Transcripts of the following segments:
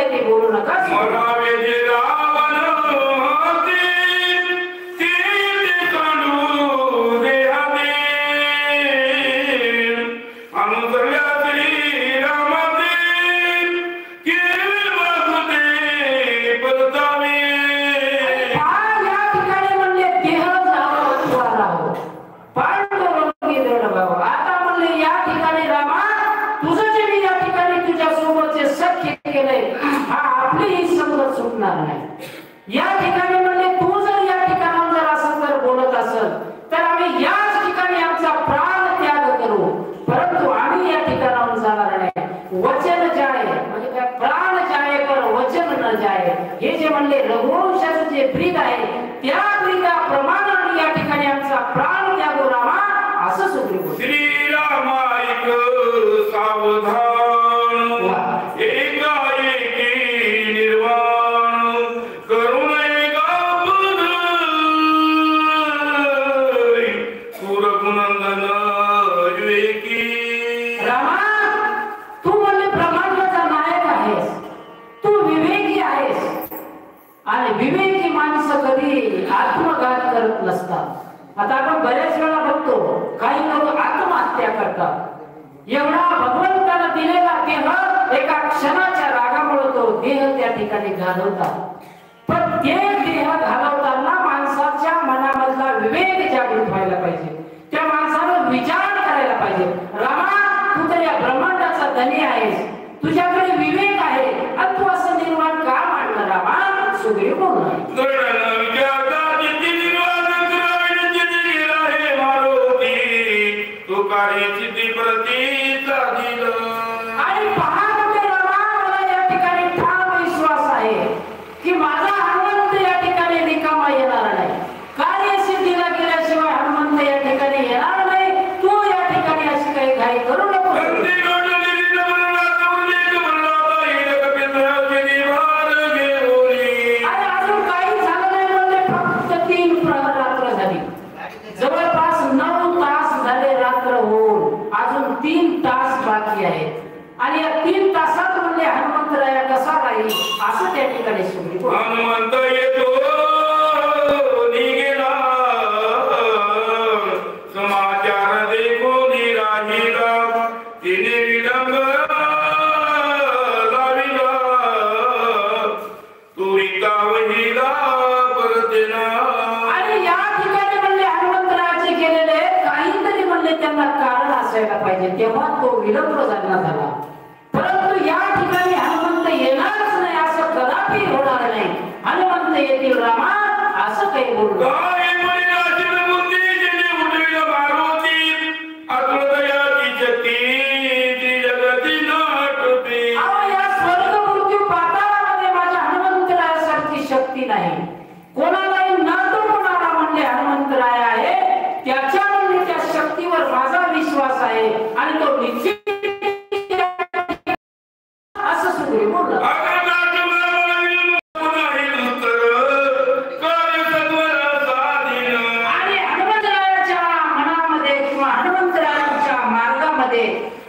आहे ते बोलू नका. या ठिकाणी म्हणजे तू जर या ठिकाणावर जर असं जर बोलत असेल तर आम्ही याच ठिकाणी आमचा प्राण त्याग करू, परंतु आम्ही या ठिकाणावर जाणार नाही. वचन जाय म्हणजे काय, प्राण जाय पर वचन न जाय, हे जे म्हणले रघुवंशाचं जे ब्रीद आहे त्या ब्रीदाप्रमाणे या ठिकाणी आमचा प्राण त्यागो रामा, असं सुग्रीव. श्रीरामायक सावधान विवेकी माणसं कधी आत्मघात करत नसतात. आता आपण बरेच वेळा बघतो काही लोक आत्महत्या करतात. एवढा भगवंतानं दिलेला देह एका क्षणाच्या रागामुळे तो देह त्या ठिकाणी घालवतात. पण ते देह घालवताना माणसाच्या मनामधला विवेक जागृत व्हायला पाहिजे. त्या माणसानं विचार करायला पाहिजे. रामा, तू तर या ब्रह्मांडाचा धनी आहेस, तुझ्याकडे विवेक आहे आणि तू असं निर्माण का मांडलं रामा? सुग्रीव बोलला. आणि पहा तुम्ही रामा, मला या ठिकाणी ठाम विश्वास आहे की माझा हनुमंत या ठिकाणी रिकामा येणार नाही. कार्यसिद्धीला गेल्याशिवाय हनुमंत या ठिकाणी येणार नाही. तू या ठिकाणी अशी काही घाई करू नको. आणि या 3 तासात म्हणजे हनुमंतराया कसा राहील असं त्या ठिकाणी सुग्रीव. हनुमंत येतो निघेला समाचार देखो निराहिला तिने विलंब लाविला तुरिता वहिला परतेना. आणि या ठिकाणी म्हणजे हनुमंतरायाचे गेलेले काहीतरी म्हणजे त्यांना कारण असायला पाहिजे, तेव्हा तो विलंब झाला. परंतु या ठिकाणी हनुमंत येणारच नाही असं कदापि होणार नाही. हनुमंत येतील रामा असं काही बोललो. या स्वर्ग मृत्यू पाताळामध्ये माझ्या हनुमंतरायासारखी शक्ती नाही. कोणालाही न तोडणारा म्हणजे हनुमंतराय आहे. त्याच्या म्हणजे त्या शक्तीवर माझा विश्वास आहे आणि तो निश्चित असं सुग्रीव बोलला. आणि हनुमंतरायाच्या मनामध्ये किंवा हनुमंतरायाच्या मार्गामध्ये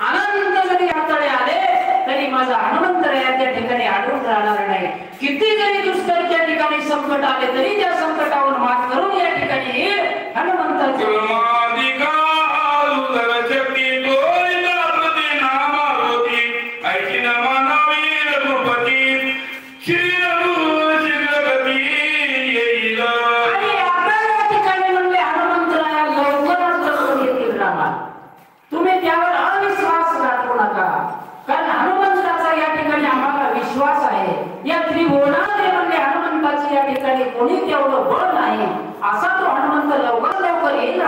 अनंत जरी अडथळे आले तरी माझा हनुमंतराया त्या ठिकाणी अडून राहणार नाही. किती जरी दुष्कर त्या ठिकाणी संकट आले तरी त्या संकटावर मात करून या ठिकाणी हनुमंताच्या तुम्ही त्यावर अविश्वास दाखवू नका, कारण हनुमंताचा या ठिकाणी आम्हाला विश्वास आहे. या त्रिभुवनामध्ये म्हणजे हनुमंताची या ठिकाणी कोणी तेवढं बळ नाही. असा तो हनुमंत लवकर येईल.